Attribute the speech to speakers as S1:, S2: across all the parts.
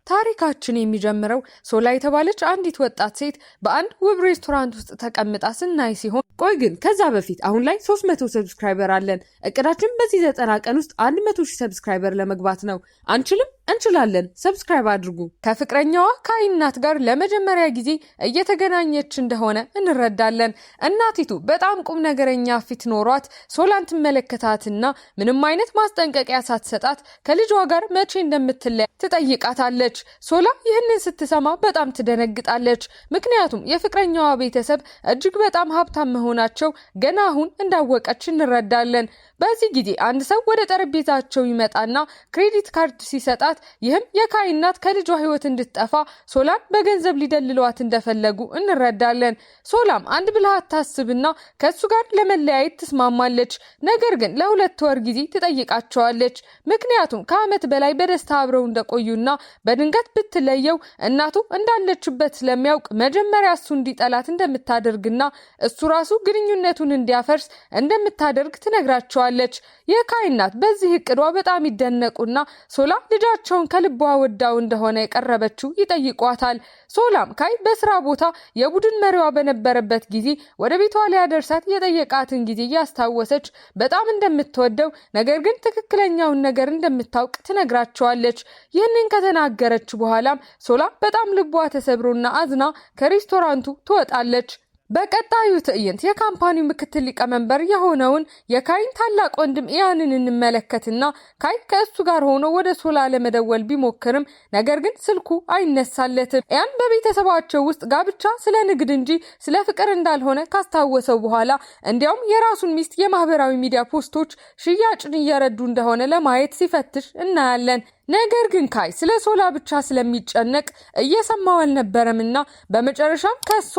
S1: ታሪካችን የሚጀምረው ሶላ የተባለች አንዲት ወጣት ሴት በአንድ ውብ ሬስቶራንት ውስጥ ተቀምጣ ስናይ ሲሆን ቆይ ግን ከዛ በፊት አሁን ላይ 300 ሰብስክራይበር አለን። እቅዳችን በዚህ 90 ቀን ውስጥ 100,000 ሰብስክራይበር ለመግባት ነው። አንችልም? እንችላለን። ሰብስክራይብ አድርጉ። ከፍቅረኛዋ ካይናት ጋር ለመጀመሪያ ጊዜ እየተገናኘች እንደሆነ እንረዳለን። እናቲቱ በጣም ቁም ነገረኛ ፊት ኖሯት ሶላን ትመለከታትና ምንም አይነት ማስጠንቀቂያ ሳትሰጣት ከልጇ ጋር መቼ እንደምትለያ ትጠይቃታለች። ሶላ ይህንን ስትሰማ በጣም ትደነግጣለች። ምክንያቱም የፍቅረኛዋ ቤተሰብ እጅግ በጣም ሀብታም መሆናቸው ገና አሁን እንዳወቀች እንረዳለን። በዚህ ጊዜ አንድ ሰው ወደ ጠረጴዛቸው ይመጣና ክሬዲት ካርድ ሲሰጣት ይህም የካይናት ከልጇ ህይወት እንድትጠፋ ሶላን በገንዘብ ሊደልሏት እንደፈለጉ እንረዳለን። ሶላም አንድ ብልሃት ታስብና ከሱ ጋር ለመለያየት ትስማማለች። ነገር ግን ለ2 ወር ጊዜ ትጠይቃቸዋለች። ምክንያቱም ከዓመት በላይ በደስታ አብረው እንደቆዩና በድንገት ብትለየው እናቱ እንዳለችበት ስለሚያውቅ መጀመሪያ እሱ እንዲጠላት እንደምታደርግና እሱ ራሱ ግንኙነቱን እንዲያፈርስ እንደምታደርግ ትነግራቸዋለች። የካይናት በዚህ እቅዷ በጣም ይደነቁና ሶላ ልጃቸውን ከልቧ ወዳው እንደሆነ የቀረበችው ይጠይቋታል። ሶላም ካይ በስራ ቦታ የቡድን መሪዋ በነበረበት ጊዜ ወደ ቤቷ ሊያደርሳት የጠየቃትን ጊዜ ያስታወሰች በጣም እንደምትወደው ነገር ግን ትክክለኛውን ነገር እንደምታውቅ ትነግራቸዋለች። ይህንን ከተናገረች በኋላም ሶላ በጣም ልቧ ተሰብሮና አዝና ከሬስቶራንቱ ትወጣለች። በቀጣዩ ትዕይንት የካምፓኒው ምክትል ሊቀመንበር የሆነውን የካይን ታላቅ ወንድም ኢያንን እንመለከትና ካይ ከእሱ ጋር ሆኖ ወደ ሶላ ለመደወል ቢሞክርም ነገር ግን ስልኩ አይነሳለትም። ኢያን በቤተሰባቸው ውስጥ ጋብቻ ስለ ንግድ እንጂ ስለ ፍቅር እንዳልሆነ ካስታወሰው በኋላ እንዲያውም የራሱን ሚስት የማህበራዊ ሚዲያ ፖስቶች ሽያጭን እየረዱ እንደሆነ ለማየት ሲፈትሽ እናያለን። ነገር ግን ካይ ስለ ሶላ ብቻ ስለሚጨነቅ እየሰማው አልነበረምና በመጨረሻም ከሷ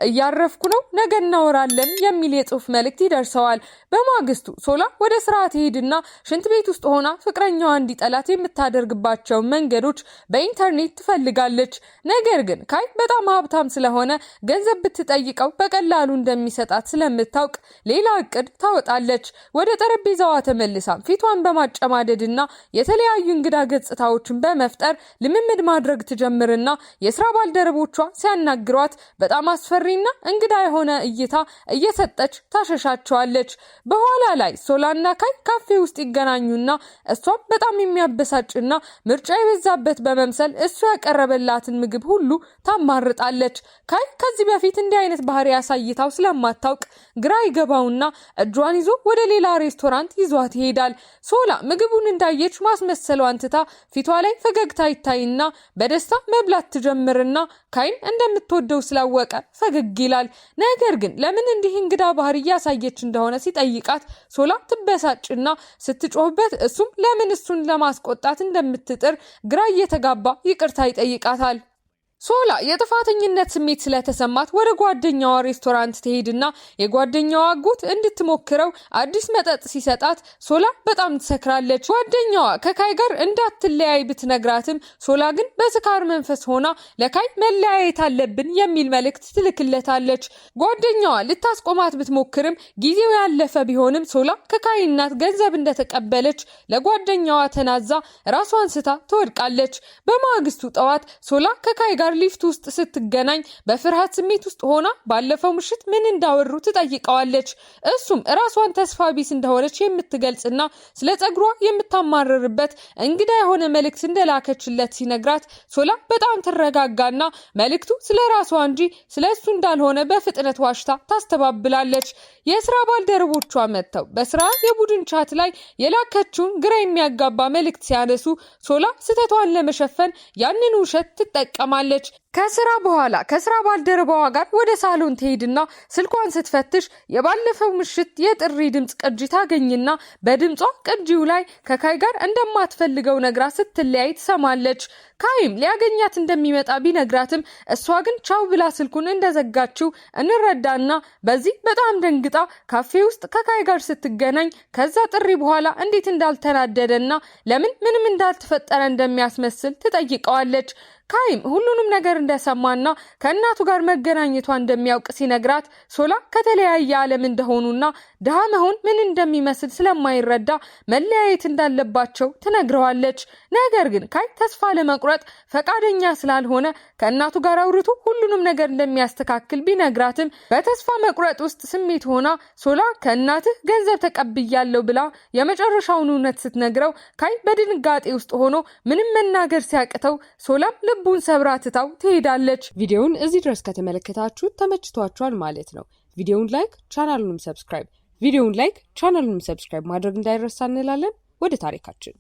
S1: እያረፍኩ ነው ነገ እናወራለን የሚል የጽሑፍ መልእክት ይደርሰዋል። በማግስቱ ሶላ ወደ ስራ ትሄድና ሽንት ቤት ውስጥ ሆና ፍቅረኛዋ እንዲጠላት የምታደርግባቸው መንገዶች በኢንተርኔት ትፈልጋለች። ነገር ግን ካይ በጣም ሀብታም ስለሆነ ገንዘብ ብትጠይቀው በቀላሉ እንደሚሰጣት ስለምታውቅ ሌላ እቅድ ታወጣለች። ወደ ጠረጴዛዋ ተመልሳ ፊቷን በማጨማደድና የተለያዩ እንግዳ ገጽታዎችን በመፍጠር ልምምድ ማድረግ ትጀምርና የስራ ባልደረቦቿ ሲያናግሯት በጣም አስፈሪና እንግዳ የሆነ እይታ እየሰጠች ታሸሻቸዋለች። በኋላ ላይ ሶላና ካይ ካፌ ውስጥ ይገናኙና እሷም በጣም የሚያበሳጭና ምርጫ የበዛበት በመምሰል እሱ ያቀረበላትን ምግብ ሁሉ ታማርጣለች። ካይ ከዚህ በፊት እንዲህ አይነት ባህሪ ያሳይታው ስለማታውቅ ግራ ይገባውና እጇን ይዞ ወደ ሌላ ሬስቶራንት ይዟት ይሄዳል። ሶላ ምግቡን እንዳየች ማስመሰሏን ትታ ፊቷ ላይ ፈገግታ ይታይና በደስታ መብላት ትጀምርና ካይን እንደምትወደው ስላወቀ ፈገግ ይላል። ነገር ግን ለምን እንዲህ እንግዳ ባህሪ ያሳየች እንደሆነ ሲጠይቃት ሶላ ትበሳጭና ስትጮህበት እሱም ለምን እሱን ለማስቆጣት እንደምትጥር ግራ እየተጋባ ይቅርታ ይጠይቃታል። ሶላ የጥፋተኝነት ስሜት ስለተሰማት ወደ ጓደኛዋ ሬስቶራንት ትሄድና የጓደኛዋ አጎት እንድትሞክረው አዲስ መጠጥ ሲሰጣት ሶላ በጣም ትሰክራለች። ጓደኛዋ ከካይ ጋር እንዳትለያይ ብትነግራትም ሶላ ግን በስካር መንፈስ ሆና ለካይ መለያየት አለብን የሚል መልእክት ትልክለታለች። ጓደኛዋ ልታስቆማት ብትሞክርም ጊዜው ያለፈ ቢሆንም ሶላ ከካይ እናት ገንዘብ እንደተቀበለች ለጓደኛዋ ተናዛ ራሷን ስታ ትወድቃለች። በማግስቱ ጠዋት ሶላ ከካይ ጋር ሊፍት ውስጥ ስትገናኝ በፍርሃት ስሜት ውስጥ ሆና ባለፈው ምሽት ምን እንዳወሩ ትጠይቀዋለች። እሱም ራሷን ተስፋ ቢስ እንደሆነች የምትገልጽና ስለ ጸጉሯ የምታማርርበት እንግዳ የሆነ መልእክት እንደላከችለት ሲነግራት ሶላ በጣም ትረጋጋና መልእክቱ ስለ ራሷ እንጂ ስለ እሱ እንዳልሆነ በፍጥነት ዋሽታ ታስተባብላለች። የስራ ባልደረቦቿ መጥተው በስራ የቡድን ቻት ላይ የላከችውን ግራ የሚያጋባ መልእክት ሲያነሱ ሶላ ስህተቷን ለመሸፈን ያንን ውሸት ትጠቀማለች። ከስራ በኋላ ከስራ ባልደረባዋ ጋር ወደ ሳሎን ትሄድና ስልኳን ስትፈትሽ የባለፈው ምሽት የጥሪ ድምጽ ቅጂ ታገኝና በድምጿ ቅጂው ላይ ከካይ ጋር እንደማትፈልገው ነግራ ስትለያይ ትሰማለች። ካይም ሊያገኛት እንደሚመጣ ቢነግራትም እሷ ግን ቻው ብላ ስልኩን እንደዘጋችው እንረዳና በዚህ በጣም ደንግጣ ካፌ ውስጥ ከካይ ጋር ስትገናኝ ከዛ ጥሪ በኋላ እንዴት እንዳልተናደደና ለምን ምንም እንዳልተፈጠረ እንደሚያስመስል ትጠይቀዋለች። ካይም ሁሉንም ነገር እንደሰማና ከእናቱ ጋር መገናኘቷ እንደሚያውቅ ሲነግራት ሶላ ከተለያየ ዓለም እንደሆኑና ድሃ መሆን ምን እንደሚመስል ስለማይረዳ መለያየት እንዳለባቸው ትነግረዋለች። ነገር ግን ካይ ተስፋ ለመቁረጥ ፈቃደኛ ስላልሆነ ከእናቱ ጋር አውርቶ ሁሉንም ነገር እንደሚያስተካክል ቢነግራትም በተስፋ መቁረጥ ውስጥ ስሜት ሆና ሶላ ከእናትህ ገንዘብ ተቀብያለሁ ብላ የመጨረሻውን እውነት ስትነግረው ካይ በድንጋጤ ውስጥ ሆኖ ምንም መናገር ሲያቅተው ሶላም ልቡን ሰብራ ትታው ትሄዳለች። ቪዲዮውን እዚህ ድረስ ከተመለከታችሁ ተመችቷችኋል ማለት ነው። ቪዲዮውን ላይክ ቻናሉንም ሰብስክራይብ ማድረግ እንዳይረሳ እንላለን። ወደ ታሪካችን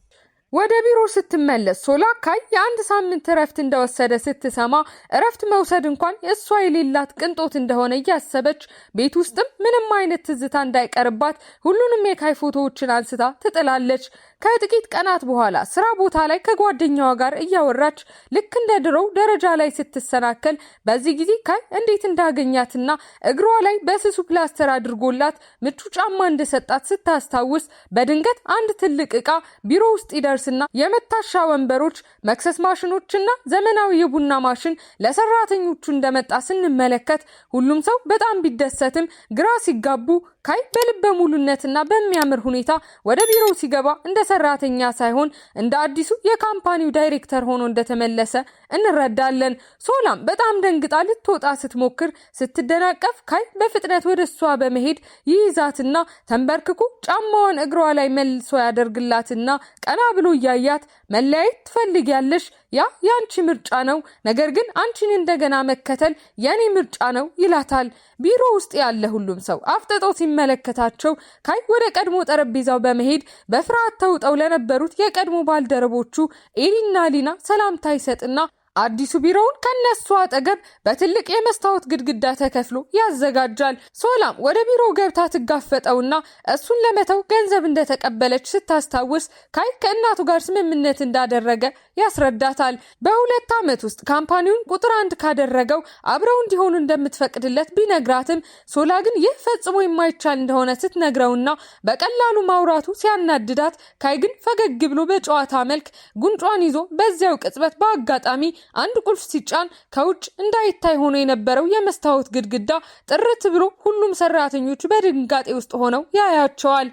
S1: ወደ ቢሮ ስትመለስ ሶላ ካይ የአንድ ሳምንት እረፍት እንደወሰደ ስትሰማ እረፍት መውሰድ እንኳን እሷ የሌላት ቅንጦት እንደሆነ እያሰበች ቤት ውስጥም ምንም አይነት ትዝታ እንዳይቀርባት ሁሉንም የካይ ፎቶዎችን አንስታ ትጥላለች። ከጥቂት ቀናት በኋላ ስራ ቦታ ላይ ከጓደኛዋ ጋር እያወራች ልክ እንደ ድሮው ደረጃ ላይ ስትሰናከል በዚህ ጊዜ ካይ እንዴት እንዳገኛትና እግሯ ላይ በስሱ ፕላስተር አድርጎላት ምቹ ጫማ እንደሰጣት ስታስታውስ በድንገት አንድ ትልቅ ዕቃ ቢሮ ውስጥ ይደርስና የመታሻ ወንበሮች፣ መክሰስ ማሽኖችና ዘመናዊ የቡና ማሽን ለሰራተኞቹ እንደመጣ ስንመለከት ሁሉም ሰው በጣም ቢደሰትም ግራ ሲጋቡ ካይ በልበ ሙሉነትና በሚያምር ሁኔታ ወደ ቢሮው ሲገባ እንደ ሰራተኛ ሳይሆን እንደ አዲሱ የካምፓኒው ዳይሬክተር ሆኖ እንደተመለሰ እንረዳለን። ሶላም በጣም ደንግጣ ልትወጣ ስትሞክር ስትደናቀፍ ካይ በፍጥነት ወደሷ በመሄድ ይይዛትና ተንበርክኮ ጫማዋን እግሯ ላይ መልሶ ያደርግላትና ቀና ብሎ ያያት መለያየት ትፈልጊያለሽ? ያ ያንቺ ምርጫ ነው፣ ነገር ግን አንቺን እንደገና መከተል የኔ ምርጫ ነው ይላታል። ቢሮ ውስጥ ያለ ሁሉም ሰው አፍጥጦ ሲመለከታቸው ካይ ወደ ቀድሞ ጠረጴዛው በመሄድ በፍርሃት ተውጠው ለነበሩት የቀድሞ ባልደረቦቹ ኤሊና ሊና ሰላምታ ይሰጥና አዲሱ ቢሮውን ከነሱ አጠገብ በትልቅ የመስታወት ግድግዳ ተከፍሎ ያዘጋጃል። ሶላም ወደ ቢሮው ገብታ ትጋፈጠውና እሱን ለመተው ገንዘብ እንደተቀበለች ስታስታውስ ካይ ከእናቱ ጋር ስምምነት እንዳደረገ ያስረዳታል። በ2 ዓመት ውስጥ ካምፓኒውን ቁጥር 1 ካደረገው አብረው እንዲሆኑ እንደምትፈቅድለት ቢነግራትም ሶላ ግን ይህ ፈጽሞ የማይቻል እንደሆነ ስትነግረውና በቀላሉ ማውራቱ ሲያናድዳት ካይ ግን ፈገግ ብሎ በጨዋታ መልክ ጉንጯን ይዞ በዚያው ቅጽበት በአጋጣሚ አንድ ቁልፍ ሲጫን ከውጭ እንዳይታይ ሆኖ የነበረው የመስታወት ግድግዳ ጥርት ብሎ ሁሉም ሰራተኞች በድንጋጤ ውስጥ ሆነው ያያቸዋል።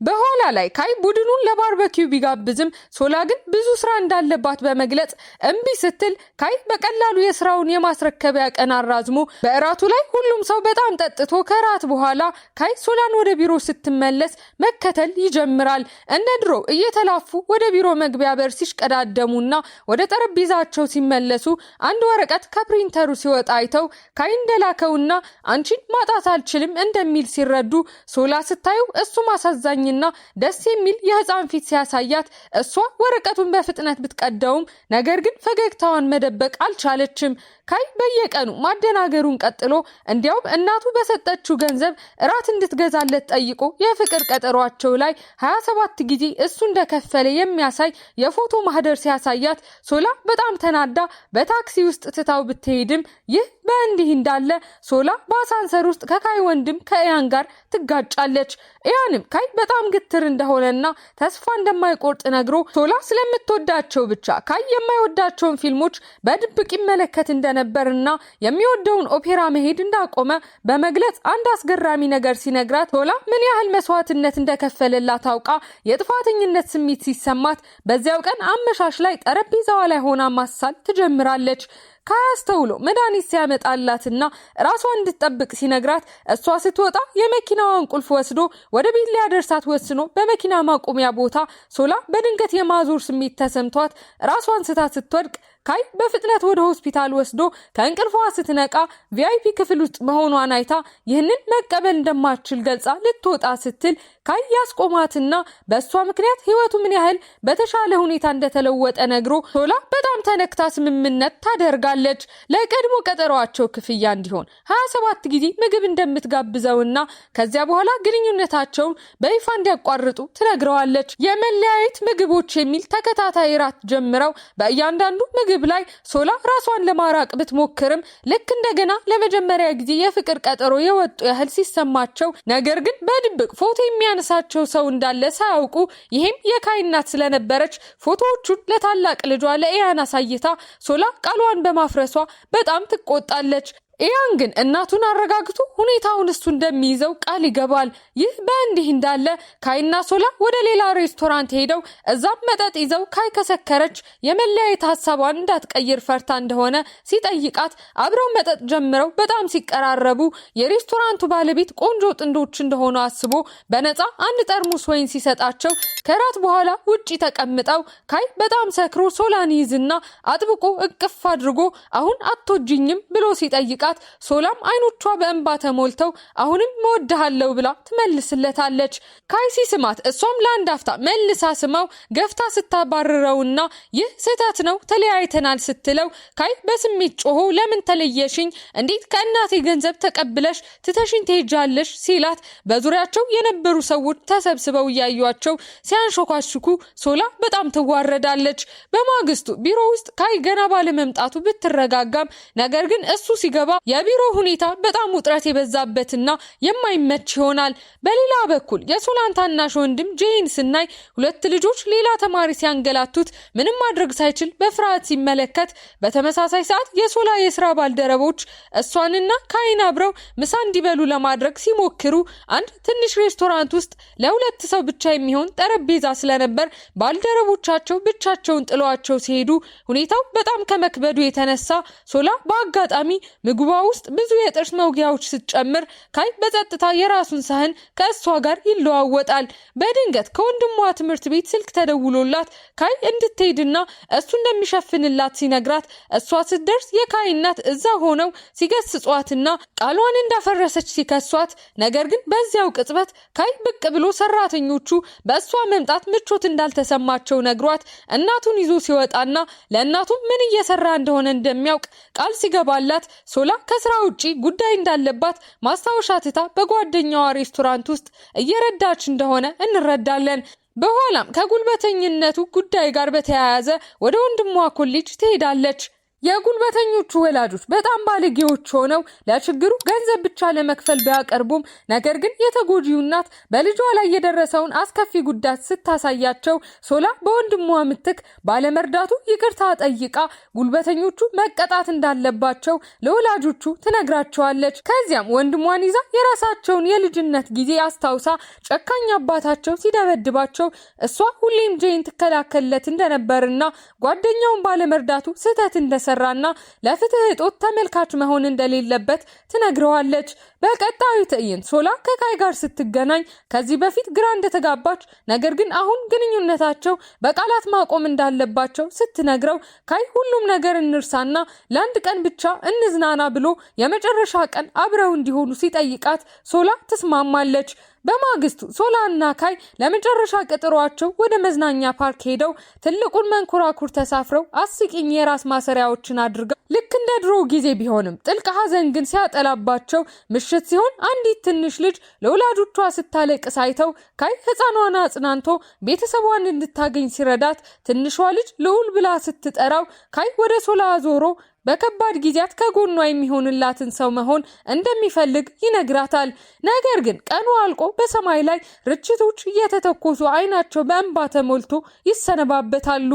S1: በኋላ ላይ ካይ ቡድኑን ለባርበኪው ቢጋብዝም ሶላ ግን ብዙ ስራ እንዳለባት በመግለጽ እምቢ ስትል ካይ በቀላሉ የስራውን የማስረከቢያ ቀን አራዝሞ በእራቱ ላይ ሁሉም ሰው በጣም ጠጥቶ ከራት በኋላ ካይ ሶላን ወደ ቢሮ ስትመለስ መከተል ይጀምራል። እንደ ድሮ እየተላፉ ወደ ቢሮ መግቢያ በር ሲሽቀዳደሙና ወደ ጠረጴዛቸው ሲመለሱ አንድ ወረቀት ከፕሪንተሩ ሲወጣ አይተው ካይ እንደላከውና አንቺን ማጣት አልችልም እንደሚል ሲረዱ ሶላ ስታዩ እሱ ማሳዛኝ እና ደስ የሚል የህፃን ፊት ሲያሳያት እሷ ወረቀቱን በፍጥነት ብትቀደውም ነገር ግን ፈገግታዋን መደበቅ አልቻለችም። ካይ በየቀኑ ማደናገሩን ቀጥሎ እንዲያውም እናቱ በሰጠችው ገንዘብ እራት እንድትገዛለት ጠይቆ የፍቅር ቀጠሯቸው ላይ 27 ጊዜ እሱ እንደከፈለ የሚያሳይ የፎቶ ማህደር ሲያሳያት ሶላ በጣም ተናዳ በታክሲ ውስጥ ትታው ብትሄድም ይህ በእንዲህ እንዳለ ሶላ በአሳንሰር ውስጥ ከካይ ወንድም ከኢያን ጋር ትጋጫለች። ኢያንም ካይ በጣም ግትር እንደሆነና ተስፋ እንደማይቆርጥ ነግሮ ሶላ ስለምትወዳቸው ብቻ ካይ የማይወዳቸውን ፊልሞች በድብቅ ይመለከት እንደነበርና የሚወደውን ኦፔራ መሄድ እንዳቆመ በመግለጽ አንድ አስገራሚ ነገር ሲነግራት ሶላ ምን ያህል መስዋዕትነት እንደከፈለላት ታውቃ የጥፋተኝነት ስሜት ሲሰማት በዚያው ቀን አመሻሽ ላይ ጠረጴዛዋ ላይ ሆና ማሳል ትጀምራለች። ካያስተውሎ መድኃኒት ሲያመጣላትና ራሷን እንድትጠብቅ ሲነግራት እሷ ስትወጣ የመኪናዋን ቁልፍ ወስዶ ወደ ቤት ሊያደርሳት ወስኖ በመኪና ማቆሚያ ቦታ ሶላ በድንገት የማዞር ስሜት ተሰምቷት ራሷን ስታ ስትወድቅ ካይ በፍጥነት ወደ ሆስፒታል ወስዶ ከእንቅልፏ ስትነቃ ቪአይፒ ክፍል ውስጥ መሆኗን አይታ ይህንን መቀበል እንደማትችል ገልጻ ልትወጣ ስትል ካይ ያስቆማትና በእሷ ምክንያት ህይወቱ ምን ያህል በተሻለ ሁኔታ እንደተለወጠ ነግሮ ሶላ በጣም ተነክታ ስምምነት ታደርጋለች። ለቀድሞ ቀጠሯቸው ክፍያ እንዲሆን 27 ጊዜ ምግብ እንደምትጋብዘውና ከዚያ በኋላ ግንኙነታቸውን በይፋ እንዲያቋርጡ ትነግረዋለች። የመለያየት ምግቦች የሚል ተከታታይ ራት ጀምረው በእያንዳንዱ ምግብ ላይ ሶላ ራሷን ለማራቅ ብትሞክርም ልክ እንደገና ለመጀመሪያ ጊዜ የፍቅር ቀጠሮ የወጡ ያህል ሲሰማቸው ነገር ግን በድብቅ ፎቶ የሚያነሳቸው ሰው እንዳለ ሳያውቁ ይሄም የካይ እናት ስለነበረች ፎቶዎቹን ለታላቅ ልጇ ለኢያን አሳይታ ሶላ ቃሏን በማፍረሷ በጣም ትቆጣለች። ኢያን ግን እናቱን አረጋግቶ ሁኔታውን እሱ እንደሚይዘው ቃል ይገባል። ይህ በእንዲህ እንዳለ ካይና ሶላ ወደ ሌላ ሬስቶራንት ሄደው እዛም መጠጥ ይዘው ካይ ከሰከረች የመለያየት ሐሳቧን እንዳትቀይር ፈርታ እንደሆነ ሲጠይቃት አብረው መጠጥ ጀምረው በጣም ሲቀራረቡ የሬስቶራንቱ ባለቤት ቆንጆ ጥንዶች እንደሆኑ አስቦ በነፃ አንድ ጠርሙስ ወይን ሲሰጣቸው ከራት በኋላ ውጪ ተቀምጠው ካይ በጣም ሰክሮ ሶላን ይዝና አጥብቆ እቅፍ አድርጎ አሁን አትወጂኝም ብሎ ሲጠይቃት ሶላም አይኖቿ በእንባ ተሞልተው አሁንም እወድሃለሁ ብላ ትመልስለታለች። ካይ ሲስማት እሷም ለአንድ አፍታ መልሳ ስማው ገፍታ ስታባርረውና ይህ ስህተት ነው ተለያይተናል ስትለው ካይ በስሜት ጮሆ ለምን ተለየሽኝ? እንዴት ከእናቴ ገንዘብ ተቀብለሽ ትተሽኝ ትሄጃለሽ? ሲላት በዙሪያቸው የነበሩ ሰዎች ተሰብስበው እያዩአቸው ሲያንሾካሽኩ ሶላ በጣም ትዋረዳለች። በማግስቱ ቢሮ ውስጥ ካይ ገና ባለመምጣቱ ብትረጋጋም ነገር ግን እሱ ሲገባ የቢሮ ሁኔታ በጣም ውጥረት የበዛበትና የማይመች ይሆናል። በሌላ በኩል የሶላን ታናሽ ወንድም ጄን ስናይ ሁለት ልጆች ሌላ ተማሪ ሲያንገላቱት ምንም ማድረግ ሳይችል በፍርሃት ሲመለከት በተመሳሳይ ሰዓት የሶላ የስራ ባልደረቦች እሷንና ካይን አብረው ምሳ እንዲበሉ ለማድረግ ሲሞክሩ አንድ ትንሽ ሬስቶራንት ውስጥ ለሁለት ሰው ብቻ የሚሆን ጠረጴዛ ስለነበር ባልደረቦቻቸው ብቻቸውን ጥሏቸው ሲሄዱ ሁኔታው በጣም ከመክበዱ የተነሳ ሶላ በአጋጣሚ ምግቧ ውስጥ ብዙ የጥርስ መውጊያዎች ስትጨምር ካይ በጸጥታ የራሱን ሳህን ከእሷ ጋር ይለዋወጣል። በድንገት ከወንድሟ ትምህርት ቤት ስልክ ተደውሎላት ካይ እንድትሄድና እሱ እንደሚሸፍንላት ሲነግራት እሷ ስትደርስ የካይ እናት እዛ ሆነው ሲገስጿትና ቃሏን እንዳፈረሰች ሲከሷት፣ ነገር ግን በዚያው ቅጽበት ካይ ብቅ ብሎ ሰራተኞቹ በእሷ መምጣት ምቾት እንዳልተሰማቸው ነግሯት እናቱን ይዞ ሲወጣና ለእናቱ ምን እየሰራ እንደሆነ እንደሚያውቅ ቃል ሲገባላት ሶላ ከስራ ውጪ ጉዳይ እንዳለባት ማስታወሻ ትታ በጓደኛዋ ሬስቶራንት ውስጥ እየረዳች እንደሆነ እንረዳለን። በኋላም ከጉልበተኝነቱ ጉዳይ ጋር በተያያዘ ወደ ወንድሟ ኮሌጅ ትሄዳለች። የጉልበተኞቹ ወላጆች በጣም ባለጌዎች ሆነው ለችግሩ ገንዘብ ብቻ ለመክፈል ቢያቀርቡም ነገር ግን የተጎጂው እናት በልጇ ላይ የደረሰውን አስከፊ ጉዳት ስታሳያቸው ሶላ በወንድሟ ምትክ ባለመርዳቱ ይቅርታ ጠይቃ ጉልበተኞቹ መቀጣት እንዳለባቸው ለወላጆቹ ትነግራቸዋለች። ከዚያም ወንድሟን ይዛ የራሳቸውን የልጅነት ጊዜ አስታውሳ ጨካኝ አባታቸው ሲደበድባቸው እሷ ሁሌም ጄን ትከላከልለት እንደነበርና ጓደኛውን ባለመርዳቱ ስህተት እንደሰራና ለፍትህ እጦት ተመልካች መሆን እንደሌለበት ትነግረዋለች። በቀጣዩ ትዕይንት ሶላ ከካይ ጋር ስትገናኝ ከዚህ በፊት ግራ እንደተጋባች ነገር ግን አሁን ግንኙነታቸው በቃላት ማቆም እንዳለባቸው ስትነግረው ካይ ሁሉም ነገር እንርሳና ለአንድ ቀን ብቻ እንዝናና ብሎ የመጨረሻ ቀን አብረው እንዲሆኑ ሲጠይቃት ሶላ ትስማማለች። በማግስቱ ሶላ እና ካይ ለመጨረሻ ቀጠሯቸው ወደ መዝናኛ ፓርክ ሄደው ትልቁን መንኮራኩር ተሳፍረው አስቂኝ የራስ ማሰሪያዎችን አድርገው ልክ እንደ ድሮ ጊዜ ቢሆንም ጥልቅ ሐዘን ግን ሲያጠላባቸው ምሽት ሲሆን አንዲት ትንሽ ልጅ ለወላጆቿ ስታለቅስ አይተው ካይ ሕፃኗን አጽናንቶ ቤተሰቧን እንድታገኝ ሲረዳት ትንሿ ልጅ ልዑል ብላ ስትጠራው ካይ ወደ ሶላ ዞሮ በከባድ ጊዜያት ከጎኗ የሚሆንላትን ሰው መሆን እንደሚፈልግ ይነግራታል። ነገር ግን ቀኑ አልቆ በሰማይ ላይ ርችቶች እየተተኮሱ አይናቸው በእንባ ተሞልቶ ይሰነባበታሉ።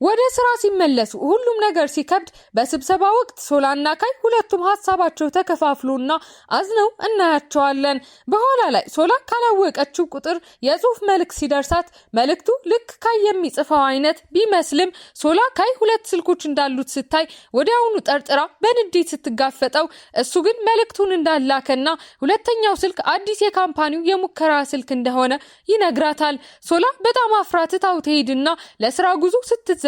S1: ወደ ስራ ሲመለሱ ሁሉም ነገር ሲከብድ በስብሰባ ወቅት ሶላና ካይ ሁለቱም ሐሳባቸው ተከፋፍሎና አዝነው እናያቸዋለን። በኋላ ላይ ሶላ ካላወቀችው ቁጥር የጽሁፍ መልእክት ሲደርሳት መልእክቱ ልክ ካይ የሚጽፈው አይነት ቢመስልም ሶላ ካይ ሁለት ስልኮች እንዳሉት ስታይ ወዲያውኑ ጠርጥራ በንዴት ስትጋፈጠው እሱ ግን መልእክቱን እንዳላከና ሁለተኛው ስልክ አዲስ የካምፓኒው የሙከራ ስልክ እንደሆነ ይነግራታል። ሶላ በጣም አፍራ ትታው ትሄድና ለስራ ጉዞ ስትዘጋጅ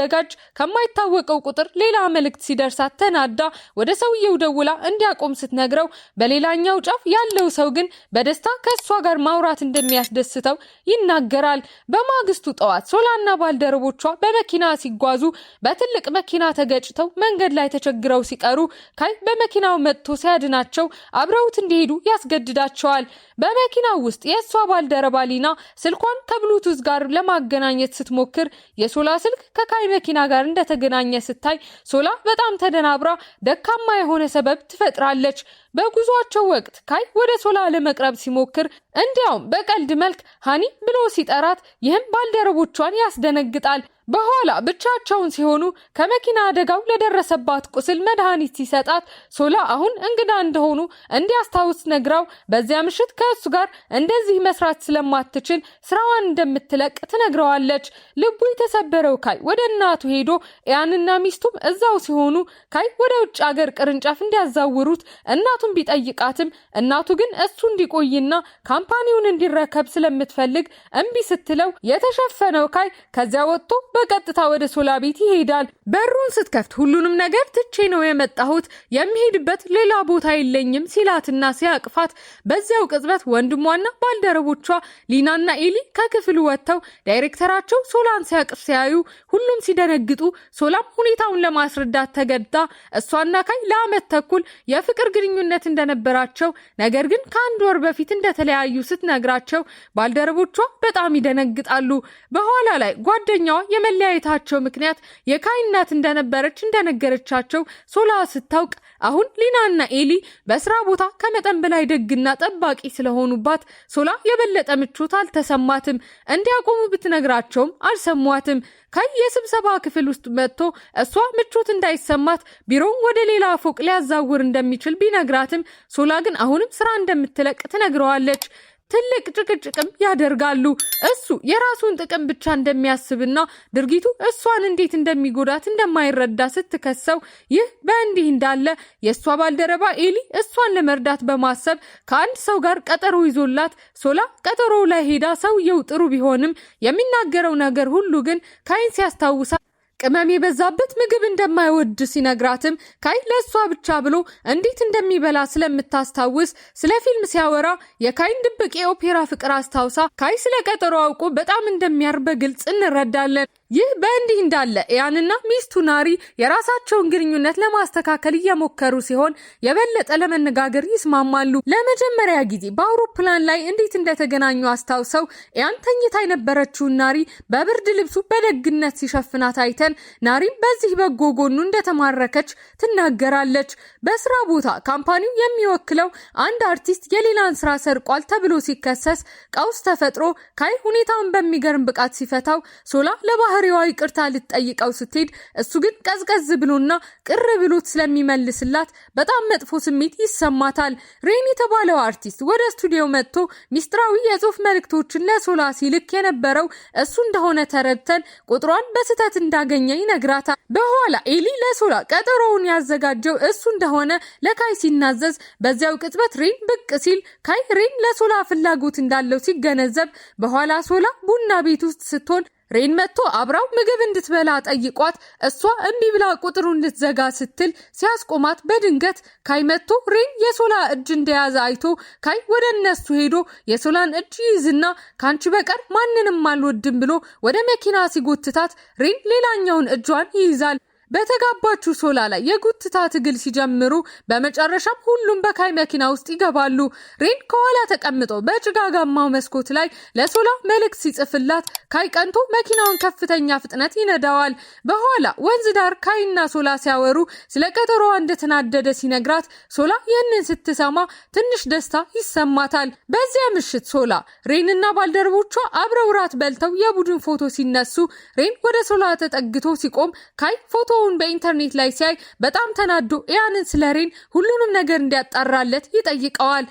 S1: ከማይታወቀው ቁጥር ሌላ መልእክት ሲደርሳት ተናዳ ወደ ሰውየው ደውላ እንዲያቆም ስትነግረው በሌላኛው ጫፍ ያለው ሰው ግን በደስታ ከሷ ጋር ማውራት እንደሚያስደስተው ይናገራል። በማግስቱ ጠዋት ሶላና ባልደረቦቿ በመኪና ሲጓዙ በትልቅ መኪና ተገጭተው መንገድ ላይ ተቸግረው ሲቀሩ ካይ በመኪናው መጥቶ ሲያድናቸው አብረውት እንዲሄዱ ያስገድዳቸዋል። በመኪናው ውስጥ የሷ ባልደረባ ሊና ስልኳን ከብሉቱዝ ጋር ለማገናኘት ስትሞክር የሶላ ስልክ ከካይ መኪና ጋር እንደተገናኘ ስታይ ሶላ በጣም ተደናብራ ደካማ የሆነ ሰበብ ትፈጥራለች። በጉዟቸው ወቅት ካይ ወደ ሶላ ለመቅረብ ሲሞክር እንዲያውም በቀልድ መልክ ሃኒ ብሎ ሲጠራት ይህም ባልደረቦቿን ያስደነግጣል። በኋላ ብቻቸውን ሲሆኑ ከመኪና አደጋው ለደረሰባት ቁስል መድኃኒት ሲሰጣት ሶላ አሁን እንግዳ እንደሆኑ እንዲያስታውስ ነግራው በዚያ ምሽት ከእሱ ጋር እንደዚህ መስራት ስለማትችል ስራዋን እንደምትለቅ ትነግረዋለች። ልቡ የተሰበረው ካይ ወደ እናቱ ሄዶ ያንና ሚስቱም እዛው ሲሆኑ ካይ ወደ ውጭ ሀገር ቅርንጫፍ እንዲያዛውሩት እናቱን ቢጠይቃትም እናቱ ግን እሱ እንዲቆይና ካምፓኒውን እንዲረከብ ስለምትፈልግ እምቢ ስትለው የተሸፈነው ካይ ከዚያ ወጥቶ በቀጥታ ወደ ሶላ ቤት ይሄዳል። በሩን ስትከፍት ሁሉንም ነገር ትቼ ነው የመጣሁት፣ የሚሄድበት ሌላ ቦታ የለኝም ሲላትና ሲያቅፋት በዚያው ቅጽበት ወንድሟና ባልደረቦቿ ሊናና ኤሊ ከክፍሉ ወጥተው ዳይሬክተራቸው ሶላን ሲያቅፍ ሲያዩ ሁሉም ሲደነግጡ ሶላም ሁኔታውን ለማስረዳት ተገድዳ እሷና ካይ ለዓመት ተኩል የፍቅር ግንኙነት እንደነበራቸው ነገር ግን ከአንድ ወር በፊት እንደተለያዩ ስትነግራቸው ባልደረቦቿ በጣም ይደነግጣሉ። በኋላ ላይ ጓደኛዋ የመለያየታቸው ምክንያት የካይ እናት እንደነበረች እንደነገረቻቸው ሶላ ስታውቅ አሁን ሊናና ኤሊ በስራ ቦታ ከመጠን በላይ ደግና ጠባቂ ስለሆኑባት ሶላ የበለጠ ምቾት አልተሰማትም። እንዲያቆሙ ብትነግራቸውም አልሰሟትም። ካይ የስብሰባ ክፍል ውስጥ መጥቶ እሷ ምቾት እንዳይሰማት ቢሮውን ወደ ሌላ ፎቅ ሊያዛውር እንደሚችል ቢነግራትም ሶላ ግን አሁንም ስራ እንደምትለቅ ትነግረዋለች። ትልቅ ጭቅጭቅም ያደርጋሉ። እሱ የራሱን ጥቅም ብቻ እንደሚያስብና ድርጊቱ እሷን እንዴት እንደሚጎዳት እንደማይረዳ ስትከሰው ይህ በእንዲህ እንዳለ የእሷ ባልደረባ ኤሊ እሷን ለመርዳት በማሰብ ከአንድ ሰው ጋር ቀጠሮ ይዞላት ሶላ ቀጠሮው ላይ ሄዳ ሰውየው ጥሩ ቢሆንም የሚናገረው ነገር ሁሉ ግን ካይን ሲያስታውሳ ቅመም የበዛበት ምግብ እንደማይወድ ሲነግራትም ካይ ለሷ ብቻ ብሎ እንዴት እንደሚበላ ስለምታስታውስ ስለ ፊልም ሲያወራ የካይን ድብቅ የኦፔራ ፍቅር አስታውሳ ካይ ስለ ቀጠሮ አውቆ በጣም እንደሚያር በግልጽ እንረዳለን። ይህ በእንዲህ እንዳለ ያንና ሚስቱ ናሪ የራሳቸውን ግንኙነት ለማስተካከል እየሞከሩ ሲሆን የበለጠ ለመነጋገር ይስማማሉ። ለመጀመሪያ ጊዜ በአውሮፕላን ላይ እንዴት እንደተገናኙ አስታውሰው ያን ተኝታ የነበረችውን ናሪ በብርድ ልብሱ በደግነት ሲሸፍናት አይተን ናሪም በዚህ በጎ ጎኑ እንደተማረከች ትናገራለች። በስራ ቦታ ካምፓኒው የሚወክለው አንድ አርቲስት የሌላን ስራ ሰርቋል ተብሎ ሲከሰስ ቀውስ ተፈጥሮ ካይ ሁኔታውን በሚገርም ብቃት ሲፈታው ሶላ ለባህሪዋ ይቅርታ ልትጠይቀው ስትሄድ እሱ ግን ቀዝቀዝ ብሎና ቅር ብሎት ስለሚመልስላት በጣም መጥፎ ስሜት ይሰማታል። ሬን የተባለው አርቲስት ወደ ስቱዲዮ መጥቶ ሚስጥራዊ የጽሁፍ መልእክቶችን ለሶላ ሲልክ የነበረው እሱ እንደሆነ ተረድተን ቁጥሯን በስህተት እንዳገኘ ይነግራታል። በኋላ ኤሊ ለሶላ ቀጠሮውን ያዘጋጀው እሱ እንደሆነ ለካይ ሲናዘዝ በዚያው ቅጽበት ሬን ብቅ ሲል ካይ ሬን ለሶላ ፍላጎት እንዳለው ሲገነዘብ በኋላ ሶላ ቡና ቤት ውስጥ ስትሆን ሬን መጥቶ አብራው ምግብ እንድትበላ ጠይቋት እሷ እምቢ ብላ ቁጥሩን ልትዘጋ ስትል ሲያስቆማት በድንገት ካይ መጥቶ ሬን የሶላ እጅ እንደያዘ አይቶ ካይ ወደ እነሱ ሄዶ የሶላን እጅ ይዝና ካንቺ በቀር ማንንም አልወድም ብሎ ወደ መኪና ሲጎትታት ሬን ሌላኛውን እጇን ይይዛል። በተጋባችው ሶላ ላይ የጉትታ ትግል ሲጀምሩ በመጨረሻም ሁሉም በካይ መኪና ውስጥ ይገባሉ። ሬን ከኋላ ተቀምጦ በጭጋጋማው መስኮት ላይ ለሶላ መልእክት ሲጽፍላት ካይ ቀንቶ መኪናውን ከፍተኛ ፍጥነት ይነዳዋል። በኋላ ወንዝ ዳር ካይና ሶላ ሲያወሩ ስለ ቀጠሮዋ እንደተናደደ ሲነግራት ሶላ ይህንን ስትሰማ ትንሽ ደስታ ይሰማታል። በዚያ ምሽት ሶላ ሬንና ባልደረቦቿ አብረው ራት በልተው የቡድን ፎቶ ሲነሱ ሬን ወደ ሶላ ተጠግቶ ሲቆም ካይ ፎቶ በኢንተርኔት ላይ ሲያይ በጣም ተናዶ ያንን ስለ ሬን ሁሉንም ነገር እንዲያጣራለት ይጠይቀዋል።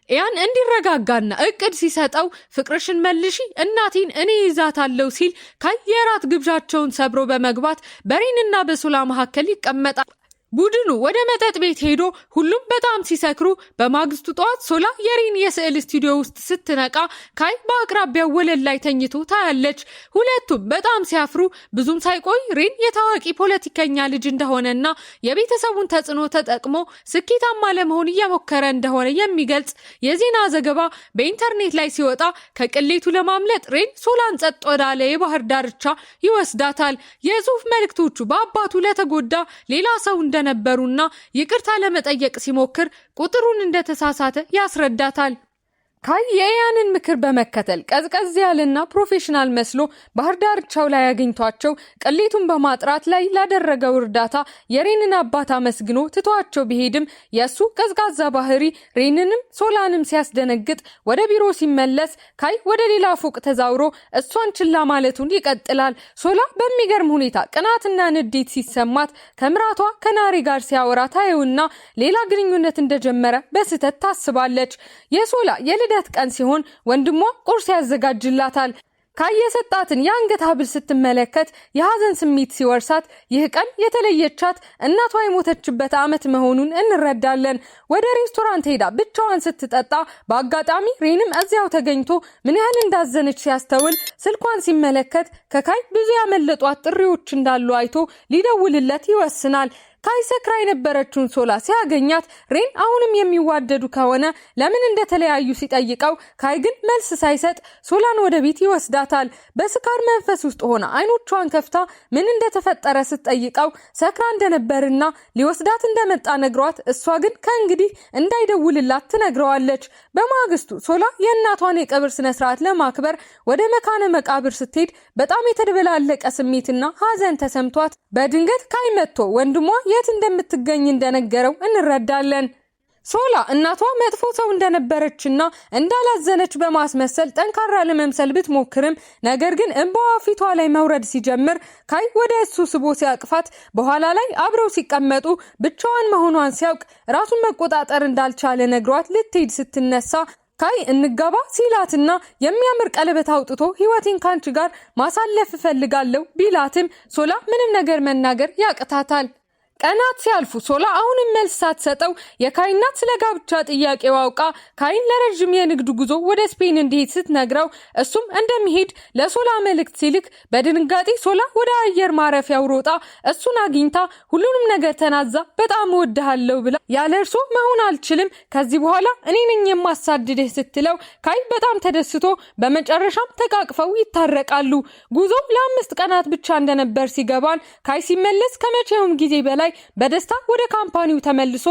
S1: ያን እንዲረጋጋና እቅድ ሲሰጠው ፍቅርሽን መልሺ እናቴን እኔ ይዛታለሁ ሲል ካይ የራት ግብዣቸውን ሰብሮ በመግባት በሬንና በሶላ መካከል ይቀመጣል። ቡድኑ ወደ መጠጥ ቤት ሄዶ ሁሉም በጣም ሲሰክሩ በማግስቱ ጠዋት ሶላ የሬን የስዕል ስቱዲዮ ውስጥ ስትነቃ ካይ በአቅራቢያው ወለል ላይ ተኝቶ ታያለች። ሁለቱም በጣም ሲያፍሩ ብዙም ሳይቆይ ሬን የታዋቂ ፖለቲከኛ ልጅ እንደሆነና የቤተሰቡን ተጽዕኖ ተጠቅሞ ስኬታማ ለመሆን እየሞከረ እንደሆነ የሚገልጽ የዜና ዘገባ በኢንተርኔት ላይ ሲወጣ ከቅሌቱ ለማምለጥ ሬን ሶላን ጸጥ ወዳለ የባህር ዳርቻ ይወስዳታል። የጽሁፍ መልእክቶቹ በአባቱ ለተጎዳ ሌላ ሰው እንደነበሩና ይቅርታ ለመጠየቅ ሲሞክር ቁጥሩን እንደተሳሳተ ያስረዳታል። ካይ የያንን ምክር በመከተል ቀዝቀዝ ያለና ፕሮፌሽናል መስሎ ባህር ዳርቻው ላይ ያገኝቷቸው ቅሌቱን በማጥራት ላይ ላደረገው እርዳታ የሬንን አባት አመስግኖ ትቷቸው ቢሄድም የሱ ቀዝቃዛ ባህሪ ሬንንም ሶላንም ሲያስደነግጥ ወደ ቢሮ ሲመለስ ካይ ወደ ሌላ ፎቅ ተዛውሮ እሷን ችላ ማለቱን ይቀጥላል። ሶላ በሚገርም ሁኔታ ቅናትና ንዴት ሲሰማት ከምራቷ ከናሪ ጋር ሲያወራ ታየውና ሌላ ግንኙነት እንደጀመረ በስተት ታስባለች። የሶላ የልደት ቀን ሲሆን ወንድሟ ቁርስ ያዘጋጅላታል። ካየሰጣትን የአንገት ሐብል ስትመለከት የሐዘን ስሜት ሲወርሳት ይህ ቀን የተለየቻት እናቷ የሞተችበት ዓመት መሆኑን እንረዳለን። ወደ ሬስቶራንት ሄዳ ብቻዋን ስትጠጣ በአጋጣሚ ሬንም እዚያው ተገኝቶ ምን ያህል እንዳዘነች ሲያስተውል ስልኳን ሲመለከት ከካይ ብዙ ያመለጧት ጥሪዎች እንዳሉ አይቶ ሊደውልለት ይወስናል። ካይ ሰክራ የነበረችውን ሶላ ሲያገኛት ሬን አሁንም የሚዋደዱ ከሆነ ለምን እንደተለያዩ ሲጠይቀው ካይ ግን መልስ ሳይሰጥ ሶላን ወደ ቤት ይወስዳታል። በስካር መንፈስ ውስጥ ሆና አይኖቿን ከፍታ ምን እንደተፈጠረ ስትጠይቀው ሰክራ እንደነበርና ሊወስዳት እንደመጣ ነግሯት እሷ ግን ከእንግዲህ እንዳይደውልላት ትነግረዋለች። በማግስቱ ሶላ የእናቷን የቀብር ስነስርዓት ለማክበር ወደ መካነ መቃብር ስትሄድ በጣም የተደበላለቀ ስሜትና ሐዘን ተሰምቷት በድንገት ካይ መጥቶ ወንድሟ የት እንደምትገኝ እንደነገረው እንረዳለን። ሶላ እናቷ መጥፎ ሰው እንደነበረችና እንዳላዘነች በማስመሰል ጠንካራ ለመምሰል ብትሞክርም ነገር ግን እንባዋ ፊቷ ላይ መውረድ ሲጀምር ካይ ወደ እሱ ስቦ ሲያቅፋት በኋላ ላይ አብረው ሲቀመጡ ብቻዋን መሆኗን ሲያውቅ ራሱን መቆጣጠር እንዳልቻለ ነግሯት ልትሄድ ስትነሳ ካይ እንጋባ ሲላትና የሚያምር ቀለበት አውጥቶ ህይወቴን ካንቺ ጋር ማሳለፍ ፈልጋለሁ ቢላትም ሶላ ምንም ነገር መናገር ያቅታታል። ቀናት ሲያልፉ ሶላ አሁንም መልስ ሳትሰጠው የካይናት ስለ ጋብቻ ጥያቄው አውቃ ካይን ለረጅም የንግድ ጉዞ ወደ ስፔን እንዲሄድ ስትነግረው እሱም እንደሚሄድ ለሶላ መልእክት ሲልክ በድንጋጤ ሶላ ወደ አየር ማረፊያው ሮጣ እሱን አግኝታ ሁሉንም ነገር ተናዛ በጣም እወድሃለሁ ብላ ያለ እርሱ መሆን አልችልም ከዚህ በኋላ እኔ ነኝ የማሳድድህ ስትለው ካይ በጣም ተደስቶ በመጨረሻም ተቃቅፈው ይታረቃሉ። ጉዞው ለ5 ቀናት ብቻ እንደነበር ሲገባን ካይ ሲመለስ ከመቼውም ጊዜ በላይ በደስታ ወደ ካምፓኒው ተመልሶ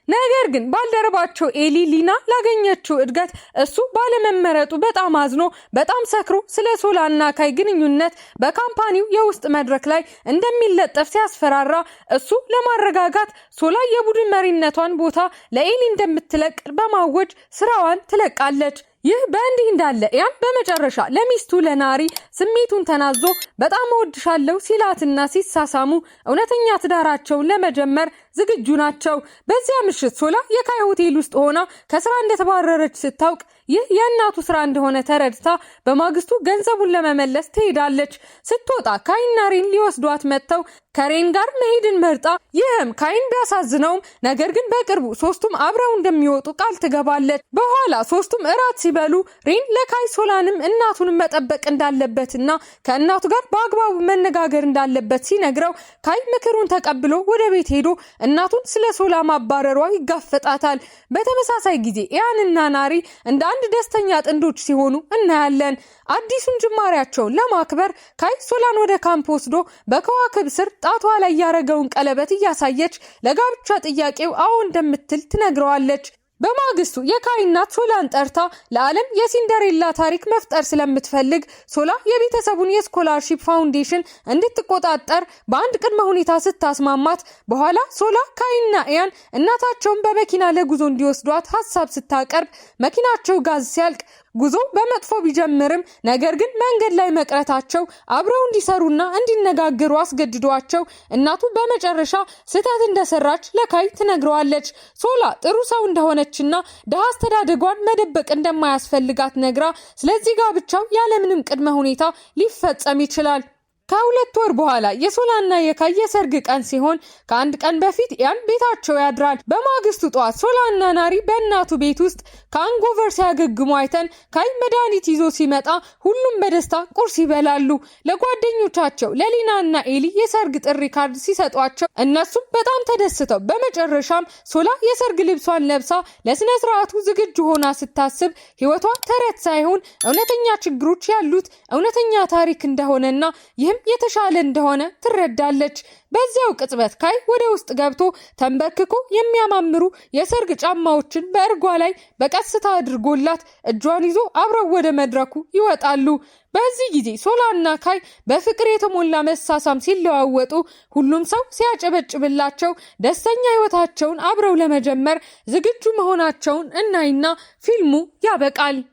S1: ነገር ግን ባልደረባቸው ኤሊ ሊና ላገኘችው እድገት እሱ ባለመመረጡ በጣም አዝኖ በጣም ሰክሮ ስለ ሶላና ካይ ግንኙነት በካምፓኒው የውስጥ መድረክ ላይ እንደሚለጠፍ ሲያስፈራራ እሱ ለማረጋጋት ሶላ የቡድን መሪነቷን ቦታ ለኤሊ እንደምትለቅ በማወጅ ስራዋን ትለቃለች። ይህ በእንዲህ እንዳለ ያን በመጨረሻ ለሚስቱ ለናሪ ስሜቱን ተናዞ በጣም እወድሻለሁ ሲላትና ሲሳሳሙ እውነተኛ ትዳራቸውን ለመጀመር ዝግጁ ናቸው። በዚያ ምሽት ሶላ የካይ ሆቴል ውስጥ ሆና ከስራ እንደተባረረች ስታውቅ ይህ የእናቱ ስራ እንደሆነ ተረድታ በማግስቱ ገንዘቡን ለመመለስ ትሄዳለች። ስትወጣ ካይና ሬን ሊወስዷት መጥተው ከሬን ጋር መሄድን መርጣ ይህም ካይን ቢያሳዝነውም ነገር ግን በቅርቡ ሶስቱም አብረው እንደሚወጡ ቃል ትገባለች። በኋላ ሶስቱም እራት ሲበሉ ሬን ለካይ ሶላንም እናቱንም መጠበቅ እንዳለበትና ከእናቱ ጋር በአግባቡ መነጋገር እንዳለበት ሲነግረው ካይ ምክሩን ተቀብሎ ወደ ቤት ሄዶ እናቱን ስለ ሶላ ማባረሯ ይጋፈጣታል። በተመሳሳይ ጊዜ ያንና ናሪ እንደ አንድ ደስተኛ ጥንዶች ሲሆኑ እናያለን። አዲሱን ጅማሬያቸውን ለማክበር ካይ ሶላን ወደ ካምፕ ወስዶ በከዋክብ ስር ጣቷ ላይ ያረገውን ቀለበት እያሳየች ለጋብቻ ጥያቄው አዎ እንደምትል ትነግረዋለች። በማግስቱ የካይ እናት ሶላን ጠርታ ለዓለም የሲንደሬላ ታሪክ መፍጠር ስለምትፈልግ ሶላ የቤተሰቡን የስኮላርሺፕ ፋውንዴሽን እንድትቆጣጠር በአንድ ቅድመ ሁኔታ ስታስማማት በኋላ ሶላ ካይና ኢያን እናታቸውን በመኪና ለጉዞ እንዲወስዷት ሐሳብ ስታቀርብ መኪናቸው ጋዝ ሲያልቅ ጉዞ በመጥፎ ቢጀምርም ነገር ግን መንገድ ላይ መቅረታቸው አብረው እንዲሰሩና እንዲነጋገሩ አስገድዷቸው እናቱ በመጨረሻ ስህተት እንደሰራች ለካይ ትነግረዋለች። ሶላ ጥሩ ሰው እንደሆነችና ደሃ አስተዳደጓን መደበቅ እንደማያስፈልጋት ነግራ ስለዚህ ጋብቻው ያለምንም ቅድመ ሁኔታ ሊፈጸም ይችላል። ከ2 ወር በኋላ የሶላና የካይ የሰርግ ቀን ሲሆን ከአንድ ቀን በፊት ያን ቤታቸው ያድራል። በማግስቱ ጧት ሶላና ናሪ በእናቱ ቤት ውስጥ ከአንጎቨር ሲያገግሙ አይተን ካይ መድኃኒት ይዞ ሲመጣ ሁሉም በደስታ ቁርስ ይበላሉ። ለጓደኞቻቸው ለሊናና ኤሊ የሰርግ ጥሪ ካርድ ሲሰጧቸው እነሱም በጣም ተደስተው በመጨረሻም ሶላ የሰርግ ልብሷን ለብሳ ለስነ ስርዓቱ ዝግጁ ሆና ስታስብ ህይወቷ ተረት ሳይሆን እውነተኛ ችግሮች ያሉት እውነተኛ ታሪክ እንደሆነና ይህም ማንም የተሻለ እንደሆነ ትረዳለች። በዚያው ቅጽበት ካይ ወደ ውስጥ ገብቶ ተንበርክኮ የሚያማምሩ የሰርግ ጫማዎችን በእርጓ ላይ በቀስታ አድርጎላት እጇን ይዞ አብረው ወደ መድረኩ ይወጣሉ። በዚህ ጊዜ ሶላና ካይ በፍቅር የተሞላ መሳሳም ሲለዋወጡ ሁሉም ሰው ሲያጨበጭብላቸው ደስተኛ ህይወታቸውን አብረው ለመጀመር ዝግጁ መሆናቸውን እናይና ፊልሙ ያበቃል።